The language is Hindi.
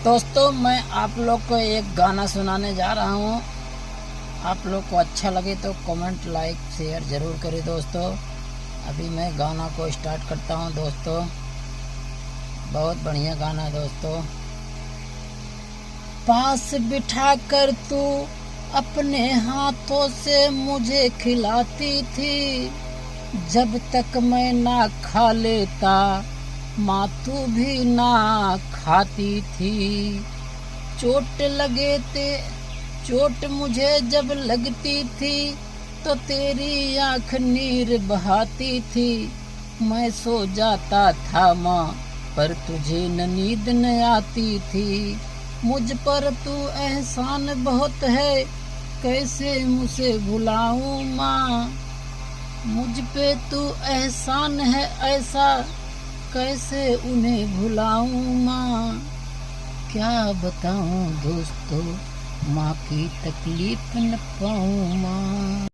दोस्तों मैं आप लोग को एक गाना सुनाने जा रहा हूँ। आप लोग को अच्छा लगे तो कमेंट लाइक शेयर ज़रूर करें दोस्तों। अभी मैं गाना को स्टार्ट करता हूँ दोस्तों। बहुत बढ़िया गाना है दोस्तों। पास बिठा कर तू अपने हाथों से मुझे खिलाती थी, जब तक मैं ना खा लेता माँ तू भी ना खाती थी। चोट मुझे जब लगती थी तो तेरी आँख नीर बहाती थी। मैं सो जाता था माँ पर तुझे नींद न आती थी। मुझ पर तू एहसान बहुत है, कैसे मुझे भुलाऊं माँ। मुझ पे तू एहसान है ऐसा, कैसे उन्हें भुलाऊं माँ। क्या बताऊं दोस्तों, माँ की तकलीफ न पाऊं माँ।